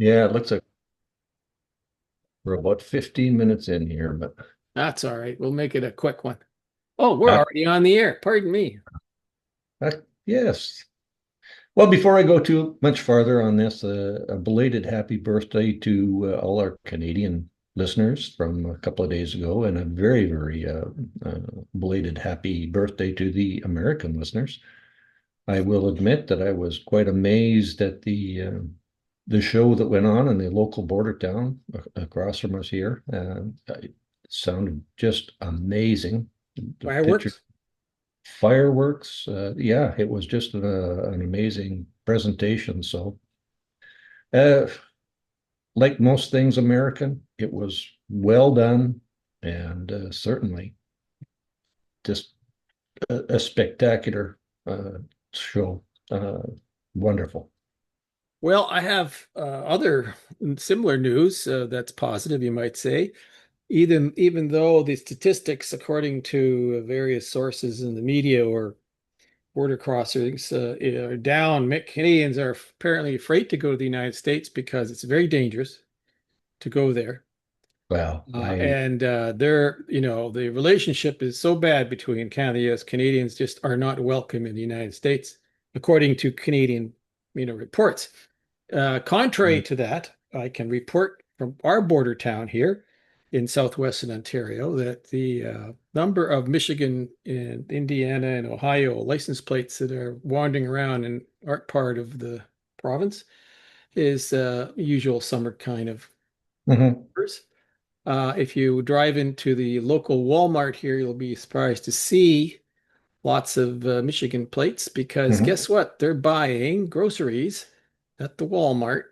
Yeah, it looks like we're about 15 minutes in here, but That's all right. We'll make it a quick one. Oh, we're uh, already on the air. Pardon me. yes. Well, before I go too much farther on this, a belated happy birthday to all our Canadian listeners from a couple of days ago, and a very, very uh, belated happy birthday to the American listeners. I will admit that I was quite amazed at the show that went on in the local border town across from us here. It sounded just amazing. The picture, Fireworks? fireworks. Yeah, it was just an amazing presentation. So, uh, like most things American, it was well done and certainly just a spectacular show. Uh, Wonderful. Well, I have other similar news that's positive, you might say. Even though the statistics, according to various sources in the media or border crossings, are down, Canadians are apparently afraid to go to the United States because it's very dangerous to go there. Well, I And the relationship is so bad between Canada and US. Canadians just are not welcome in the United States, according to Canadian, reports. Contrary to that, I can report from our border town here in southwestern Ontario that the number of Michigan and Indiana and Ohio license plates that are wandering around and aren't part of the province is usual summer kind of Mhm, numbers. If you drive into the local Walmart here, you'll be surprised to see lots of Michigan plates because mhm. guess what? They're buying groceries at the Walmart,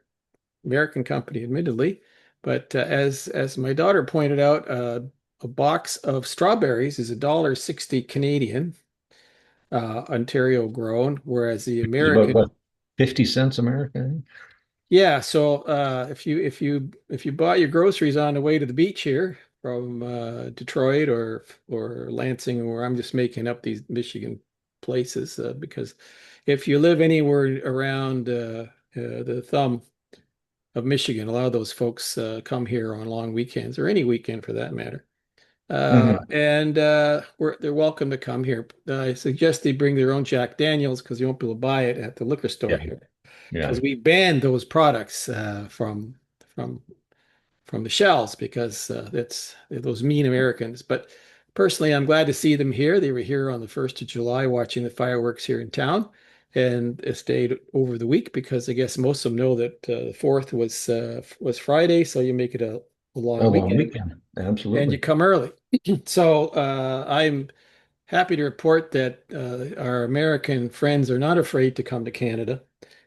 American company, admittedly. But as my daughter pointed out, a box of strawberries is $1.60 Canadian, Ontario grown, whereas the It was about American. what, 50 cents American? Yeah, so if you bought your groceries on the way to the beach here from Detroit or Lansing, or I'm just making up these Michigan places because if you live anywhere around the thumb of Michigan, a lot of those folks come here on long weekends or any weekend for that matter. Hmm. And they're welcome to come here. I suggest they bring their own Jack Daniels because you won't be able to buy it at the liquor store Yeah, here yeah. because we banned those products from from the shelves because that's those mean Americans. But personally, I'm glad to see them here. They were here on the 1st of July watching the fireworks here in town and stayed over the week because I guess most of them know that the 4th was Friday, so you make it a long A long weekend weekend. and you Absolutely. come early. So I'm happy to report that our American friends are not afraid to come to Canada,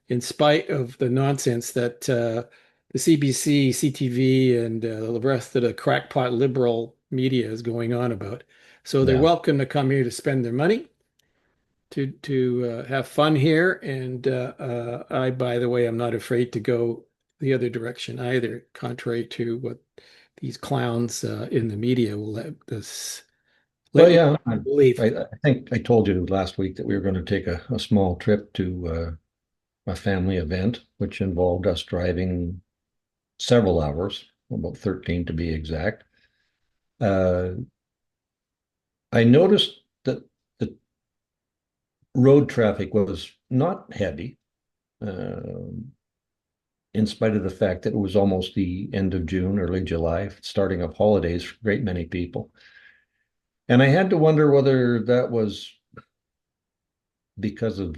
in spite of the nonsense that the CBC, CTV, and the rest of the crackpot liberal media is going on about. So they're Yeah. welcome to come here to spend their money, to have fun here. And I, by the way, I'm not afraid to go the other direction either, contrary to what these clowns in the media will let Well, you yeah. believe. I think I told you last week that we were going to take a small trip to a family event, which involved us driving several hours, about 13 to be exact. Uh, I noticed that the road traffic was not heavy, uh, in spite of the fact that it was almost the end of June, early July, starting of holidays for a great many people. And I had to wonder whether that was because of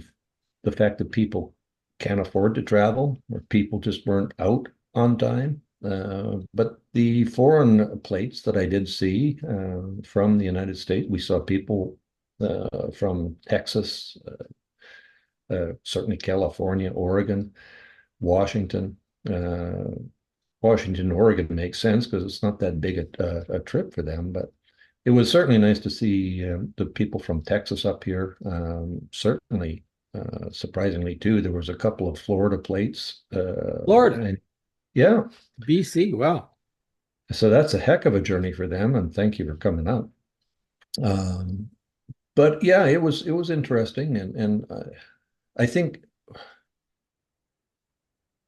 the fact that people can't afford to travel or people just weren't out on time. But the foreign plates that I did see from the United States, we saw people from Texas, certainly California, Oregon, Washington. Uh, Washington, Oregon makes sense because it's not that big a trip for them, but it was certainly nice to see the people from Texas up here. Certainly, surprisingly too, there was a couple of Florida plates, Florida, and yeah, BC, wow. so that's a heck of a journey for them. And thank you for coming out. Um, but yeah, it was interesting, and I think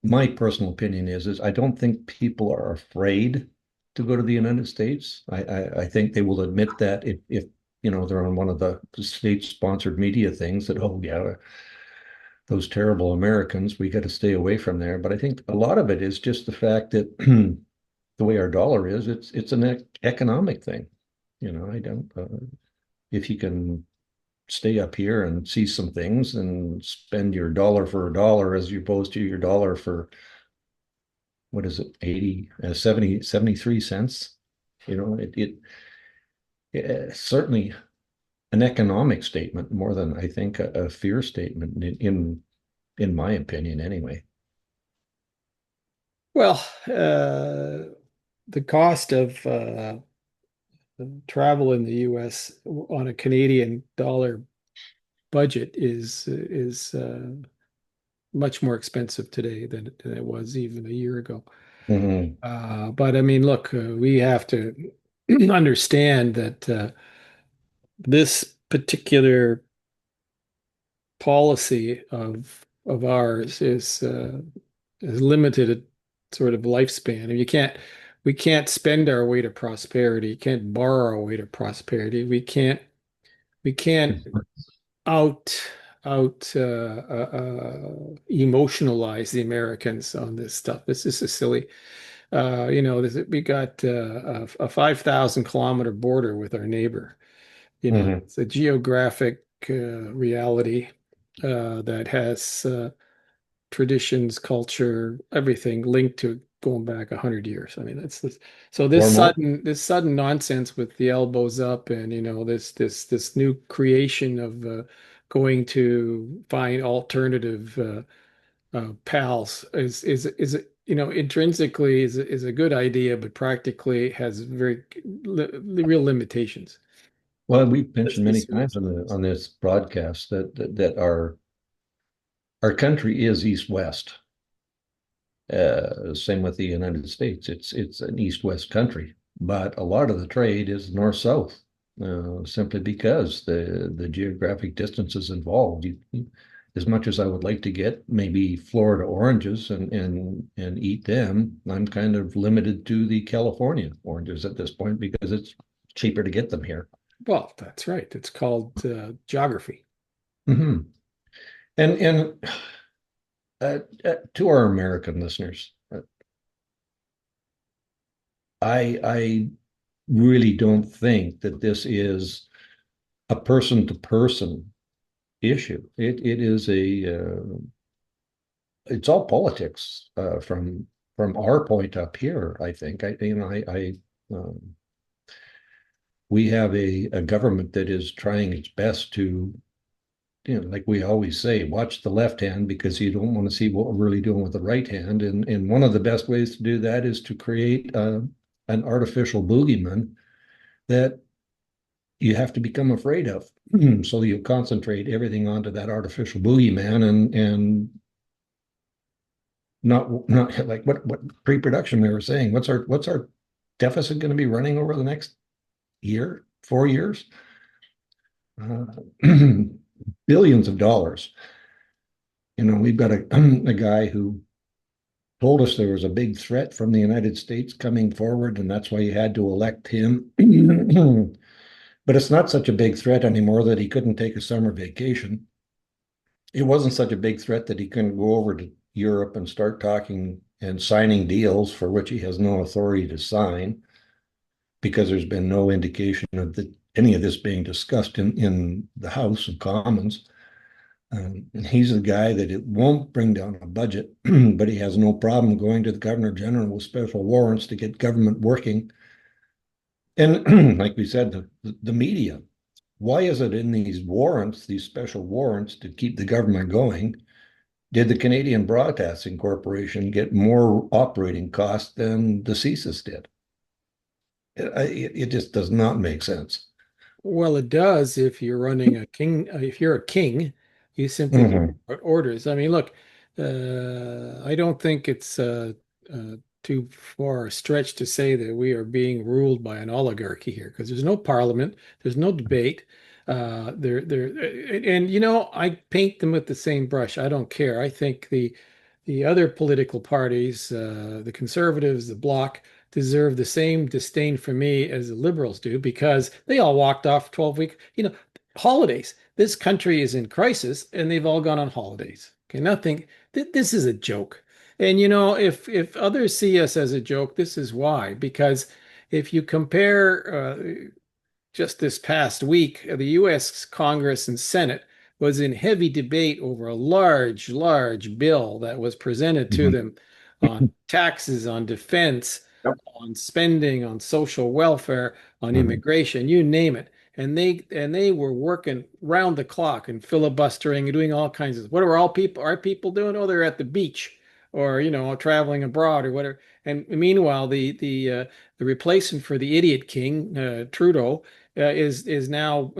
my personal opinion is I don't think people are afraid to go to the United States. I think they will admit that if you know they're on one of the state-sponsored media things that, oh yeah, those terrible Americans, we got to stay away from there. But I think a lot of it is just the fact that the way our dollar is, it's an economic thing. You know, I don't if you can stay up here and see some things and spend your dollar for a dollar as opposed to your dollar for what is it, 80, 70, 73 cents. You know, it certainly an economic statement more than I think a fear statement in my opinion anyway. Well, the cost of travel in the US on a Canadian dollar budget is much more expensive today than it was even a year ago. Mhm. But I mean, look, we have to understand that this particular policy of ours is limited sort of lifespan. And we can't spend our way to prosperity. You can't borrow our way to prosperity. We can't out emotionalize the Americans on this stuff. This is a silly. We got a 5,000 kilometer border with our neighbor. You know, Mhm. it's a geographic reality that has traditions, culture, everything linked to going back 100 years. I mean, so Or more. this sudden nonsense with the elbows up and this new creation of going to find alternative pals is intrinsically is a good idea, but practically has very real limitations. Well, we've Let's mentioned be many times serious. on the on this broadcast that our country is east-west. Same with the United States. It's an east-west country, but a lot of the trade is north-south, simply because the geographic distances involved. As much as I would like to get maybe Florida oranges and eat them, I'm kind of limited to the California oranges at this point because it's cheaper to get them here. Well, that's right. It's called geography. Hmm. And to our American listeners, I really don't think that this is a person to person issue. It is it's all politics from our point up here. I think um, we have a government that is trying its best to, you know, like we always say, watch the left hand because you don't want to see what we're really doing with the right hand. And one of the best ways to do that is to create an artificial boogeyman that you have to become afraid of. So you concentrate everything onto that artificial boogeyman and not like what pre-production we were saying. What's our deficit going to be running over the next year, 4 years? Uh, billions of dollars. You know, we've got a guy who told us there was a big threat from the United States coming forward, and that's why you had to elect him. But it's not such a big threat anymore that he couldn't take a summer vacation. It wasn't such a big threat that he couldn't go over to Europe and start talking and signing deals for which he has no authority to sign because there's been no indication of any of this being discussed in the House of Commons. And he's the guy that it won't bring down a budget, but he has no problem going to the Governor General with special warrants to get government working. And like we said, the media, why is it in these warrants, these special warrants to keep the government going? Did the Canadian Broadcasting Corporation get more operating costs than the CSIS did? It just does not make sense. Well, it does if you're running a king. If you're a king, you simply give Mhm. orders. I mean, look, I don't think it's too far a stretch to say that we are being ruled by an oligarchy here because there's no parliament, there's no debate. And I paint them with the same brush. I don't care. I think the other political parties, the conservatives, the bloc, deserve the same disdain for me as the liberals do because they all walked off 12-week, holidays. This country is in crisis and they've all gone on holidays. Okay, nothing. This is a joke. And if others see us as a joke, this is why. Because if you compare just this past week, the U.S. Congress and Senate was in heavy debate over a large, large bill that was presented to Mhm. them on taxes, on defense, Yep. on spending, on social welfare, on Mhm. immigration, you name it. And they were working round the clock and filibustering and doing all kinds of what are all people our people doing? Oh, they're at the beach or traveling abroad or whatever. And meanwhile, the replacement for the idiot king, Trudeau, is now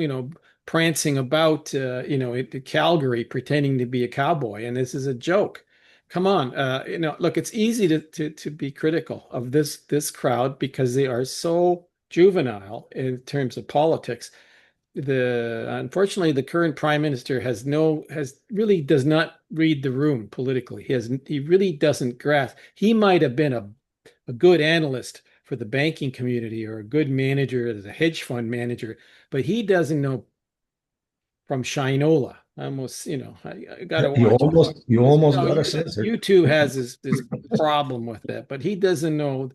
prancing about at Calgary pretending to be a cowboy, and this is a joke. Come on, look, it's easy to be critical of this crowd because they are so juvenile in terms of politics. The Unfortunately, the current prime minister has really does not read the room politically. He really doesn't grasp. He might have been a good analyst for the banking community or a good manager as a hedge fund manager, but he doesn't know from Shinola. I almost, I gotta You watch. almost you Because, almost got a censored. YouTube has this problem with that, but he doesn't know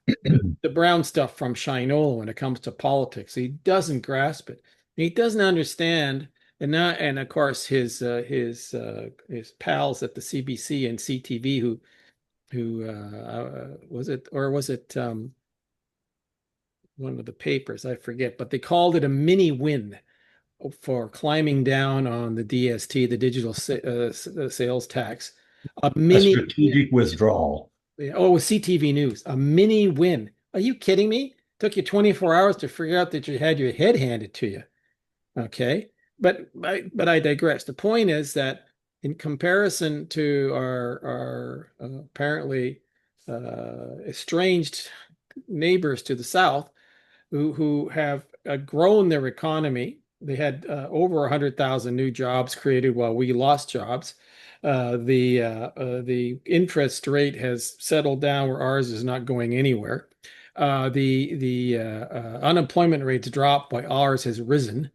the brown stuff from Shinola when it comes to politics. He doesn't grasp it. He doesn't understand, and of course his pals at the CBC and CTV who was it or was it one of the papers, I forget, but they called it a mini win for climbing down on the DST, the digital sales tax. A A mini win. strategic withdrawal. Oh, it was CTV News. A mini win. Are you kidding me? Took you 24 hours to figure out that you had your head handed to you. Okay. But I digress. The point is that in comparison to our apparently estranged neighbors to the south, who have grown their economy. They had over 100,000 new jobs created while we lost jobs. The interest rate has settled down where ours is not going anywhere. The unemployment rate's dropped while ours has risen.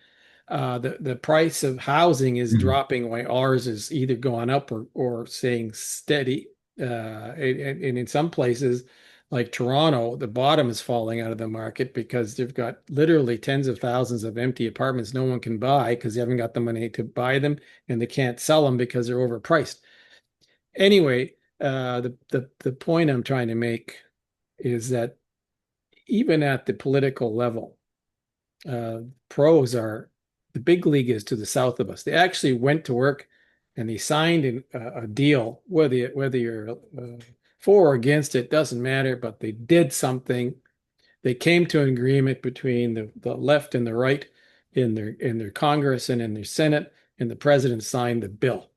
The price of housing is Mhm. dropping while ours is either going up or staying steady. And in some places, like Toronto, the bottom is falling out of the market because they've got literally tens of thousands of empty apartments no one can buy because they haven't got the money to buy them and they can't sell them because they're overpriced. Anyway, the point I'm trying to make is that even at the political level, pros are the big league is to the south of us. They actually went to work and they signed a deal, whether you're for or against it doesn't matter, but they did something. They came to an agreement between the left and the right in their Congress and in their Senate, and the president signed the bill.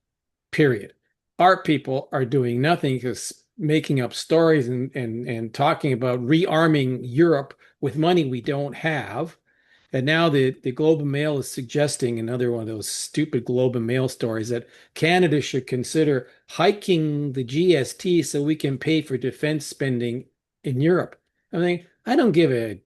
Period. Our people are doing nothing because making up stories and talking about rearming Europe with money we don't have. And now the Globe and Mail is suggesting another one of those stupid Globe and Mail stories that Canada should consider hiking the GST so we can pay for defense spending in Europe. I mean, I don't give a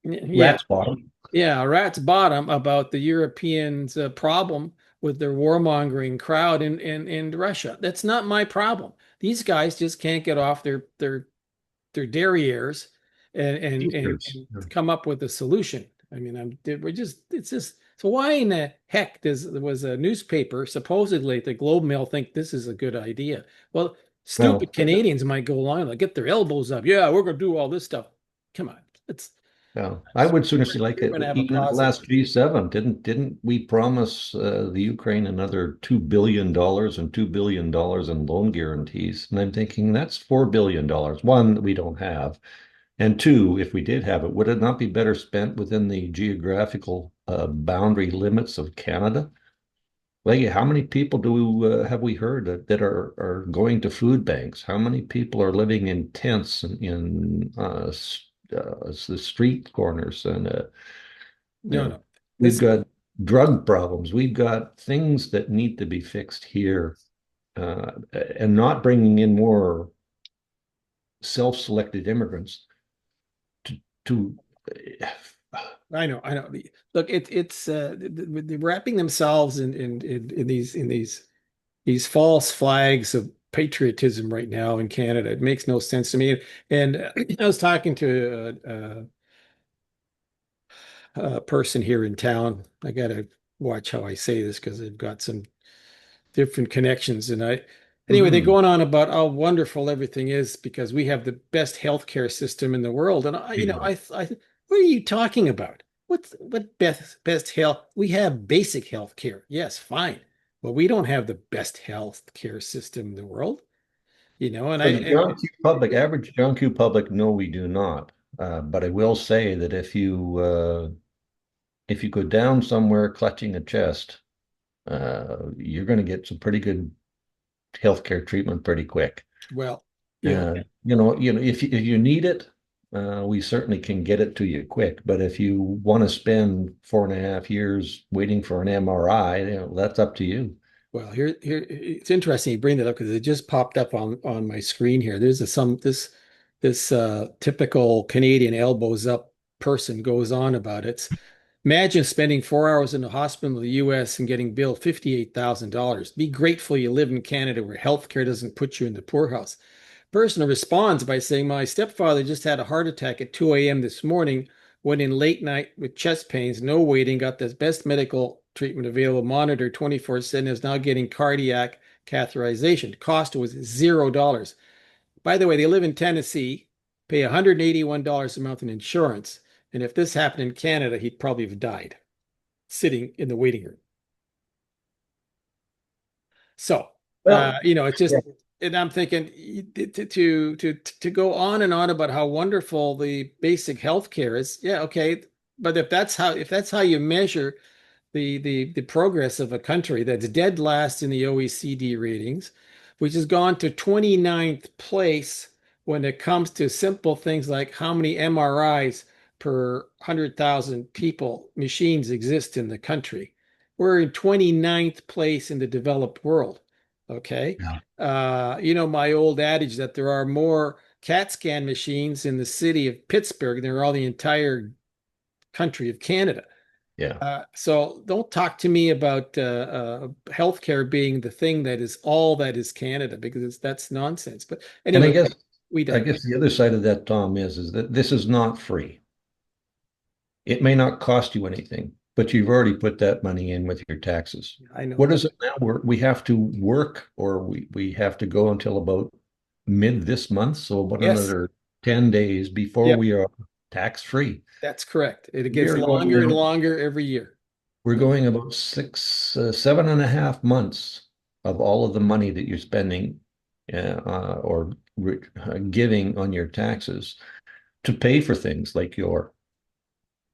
yeah, Rat's bottom. yeah, a rat's bottom about the Europeans' problem with their warmongering crowd in Russia. That's not my problem. These guys just can't get off their derrieres Teachers. and come up with a solution. I mean, we're just it's just so why in the heck there was a newspaper supposedly the Globe Mail think this is a good idea? Well, Well, stupid Canadians might go along and get their elbows up. Yeah, we're gonna do all this stuff. Come on, yeah, I would sooner see like we're gonna have a even at the positive. last G7, didn't we promise the Ukraine another $2 billion and $2 billion in loan guarantees? And I'm thinking that's $4 billion. One that we don't have, and two, if we did have it, would it not be better spent within the geographical boundary limits of Canada? Like, how many people have we heard that are going to food banks? How many people are living in tents in the street corners? And you No, know, no. we've This got drug problems. We've got things that need to be fixed here. and not bringing in more self-selected immigrants to I know. Look, they're wrapping themselves in these false flags of patriotism right now in Canada. It makes no sense to me. And I was talking to a person here in town. I gotta watch how I say this because I've got some different connections. Anyway, they're Mhm. going on about how wonderful everything is because we have the best healthcare system in the world. And what are you talking about? What best health? We have basic health care. Yes, fine. But we don't have the best health care system in the world, and For the John Q. public, average John Q. public, no, we do not. But I will say that if you go down somewhere clutching a chest, you're going to get some pretty good healthcare treatment pretty quick. well, you know, If you need it, we certainly can get it to you quick. But if you want to spend 4.5 years waiting for an MRI, that's up to you. well, here it's interesting you bring that up because it just popped up on my screen here. There's this typical Canadian elbows up person goes on about it. Imagine spending 4 hours in the hospital in the US and getting billed $58,000. Be grateful you live in Canada where healthcare doesn't put you in the poorhouse. Person responds by saying, my stepfather just had a heart attack at 2 a.m. this morning, went in late night with chest pains, no waiting, got the best medical treatment available, monitored 24/7, is now getting cardiac catheterization. Cost was $0. By the way, they live in Tennessee, pay $181 a month in insurance. And if this happened in Canada, he'd probably have died sitting in the waiting room. So, Well, it's yeah. just, and I'm thinking to go on and on about how wonderful the basic health care is. Yeah, okay. But if that's how you measure the progress of a country that's dead last in the OECD ratings, which has gone to 29th place when it comes to simple things like how many MRIs per 100,000 people machines exist in the country. We're in 29th place in the developed world. Okay. Yeah. My old adage that there are more CAT scan machines in the city of Pittsburgh than there are the entire country of Canada. Yeah. So don't talk to me about healthcare being the thing that is all that is Canada because that's nonsense. But And anyway, we I digress. guess the other side of that, Tom, is that this is not free. It may not cost you anything, but you've already put that money in with your taxes. I know What that. is it now? We have to work, or we have to go until about mid this month. So about Yes. another 10 days before Yep. we are tax free. That's correct. It We gets are going longer and now, longer every year. we're That's going about 7.5 months of all of the money that you're spending or giving on your taxes to pay for things like your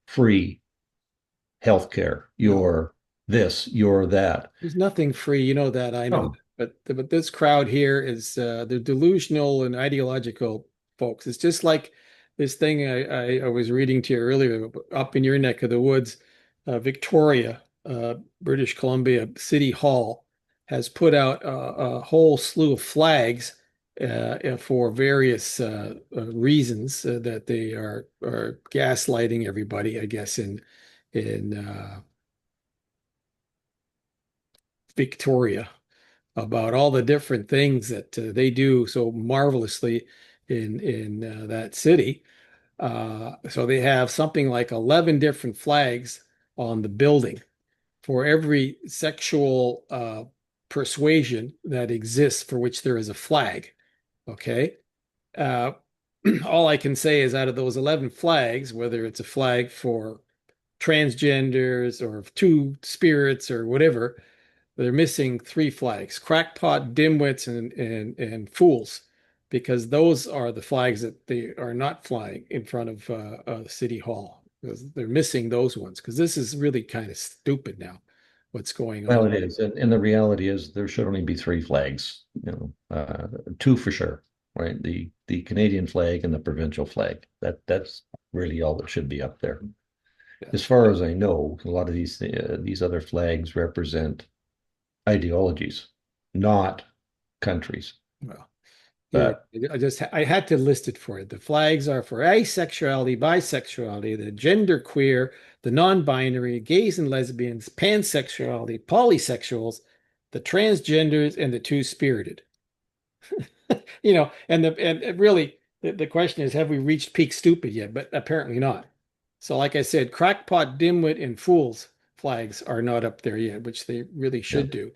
free healthcare, no. your this, your that. There's nothing free. You know that. I know Oh, that. But this crowd here is they're delusional and ideological folks. It's just like this thing I was reading to you earlier up in your neck of the woods, Victoria, British Columbia City Hall has put out a whole slew of flags for various reasons that they are gaslighting everybody, I guess, in Victoria about all the different things that they do so marvelously in that city. So they have something like 11 different flags on the building for every sexual persuasion that exists for which there is a flag. Okay. Uh, all I can say is out of those 11 flags, whether it's a flag for transgenders or two spirits or whatever, they're missing three flags: crackpot, dimwits, and fools, because those are the flags that they are not flying in front of City Hall. Because they're missing those ones. Because this is really kind of stupid now, what's going well, on. it is. And the reality is there should only be three flags, two for sure, right? The Canadian flag and the provincial flag. That's really all that should be up there. Yeah. As far as I know, a lot of these other flags represent ideologies, not countries. Well, here, But I had to list it for you. The flags are for asexuality, bisexuality, the genderqueer, the non-binary, gays and lesbians, pansexuality, polysexuals, the transgenders, and the two-spirited. And really the question is, have we reached peak stupid yet? But apparently not. So, like I said, crackpot, dimwit, and fools flags are not up there yet, which they really yeah, should do.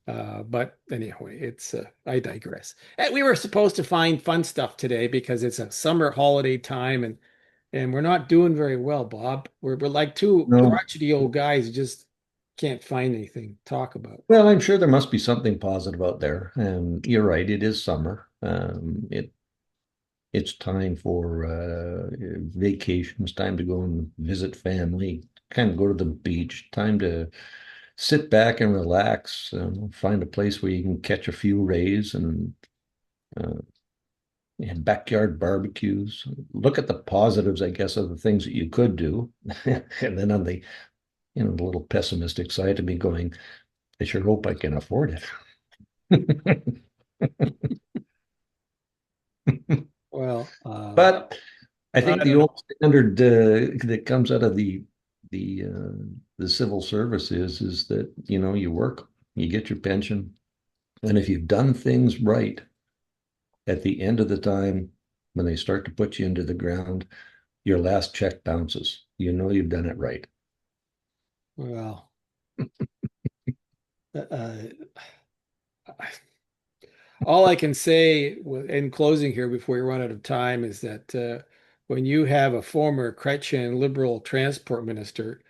But anyway, it's I digress. And we were supposed to find fun stuff today because it's a summer holiday time, and we're not doing very well, Bob. We're like two no. crotchety old guys who just can't find anything to talk about. Well, I'm sure there must be something positive out there. And you're right, it is summer. It's time for vacations, time to go and visit family, kind of go to the beach, time to sit back and relax, find a place where you can catch a few rays uh, and backyard barbecues. Look at the positives, I guess, of the things that you could do. And then on the, the little pessimistic side of me going, I sure hope I can afford it. Well, But I I think the don't know. old standard that comes out of the civil service is that you work, you get your pension, and if you've done things right at the end of the time when they start to put you into the ground, your last check bounces. You know you've done it right. Well, uh, all I can say in closing here before we run out of time is that when you have a former Chrétien liberal transport minister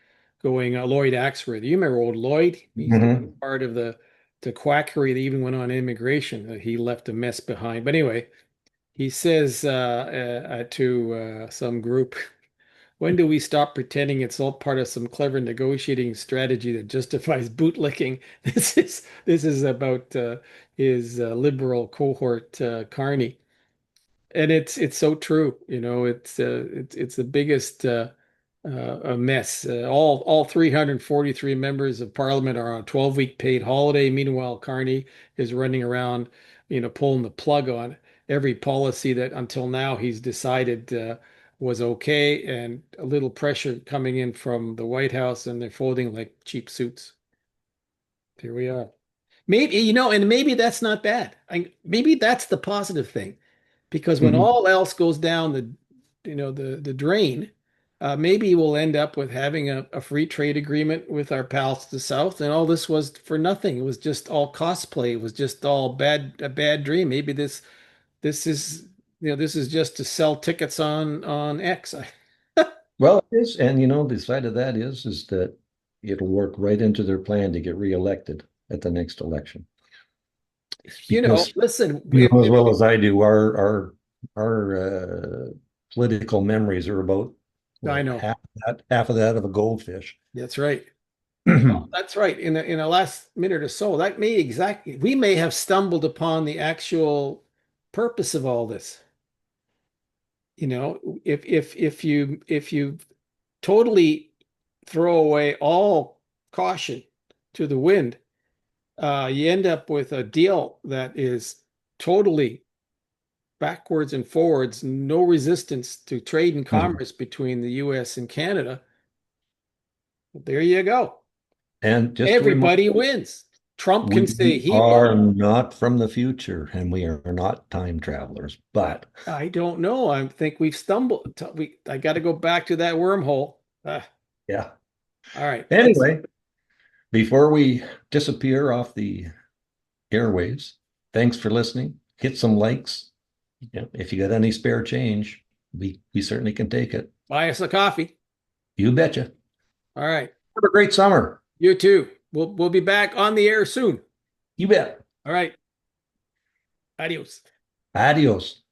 going, Lloyd Axworthy, you remember old Lloyd? He's Mhm. part of the quackery that even went on immigration. He left a mess behind. But anyway, he says to some group, when do we stop pretending it's all part of some clever negotiating strategy that justifies bootlicking? This is about his liberal cohort, Carney, and it's so true. It's the biggest a mess. All 343 members of Parliament are on a 12-week paid holiday. Meanwhile, Carney is running around, pulling the plug on every policy that until now he's decided was okay, and a little pressure coming in from the White House, and they're folding like cheap suits. Here we are. Maybe, and maybe that's not bad. Maybe that's the positive thing, because when Mhm. all else goes down the drain, maybe we'll end up with having a free trade agreement with our pals to the south, and all this was for nothing. It was just all cosplay. It was just all a bad dream. Maybe this is just to sell tickets on X. Well, it is, and the side of that is that it'll work right into their plan to get reelected at the next election. Because Listen, you know as well as I do, our political memories are about I well know half of that of a goldfish. that's right. That's right. In the last minute or so, we may have stumbled upon the actual purpose of all this. If you totally throw away all caution to the wind, you end up with a deal that is totally backwards and forwards, no resistance to trade and Mhm. commerce between the U.S. and Canada. There you go. And just to remind Everybody you, wins. Trump can say we he are won. not from the future and we are not time travelers. But I don't know. I think we've stumbled. I got to go back to that wormhole. yeah. All right. Anyway, before we disappear off the airwaves, thanks for listening. Hit some likes. If you got any spare change, we certainly can take it. Buy us a coffee. You betcha. All right. Have a great summer. You too. We'll be back on the air soon. You bet. All right. Adios. Adios.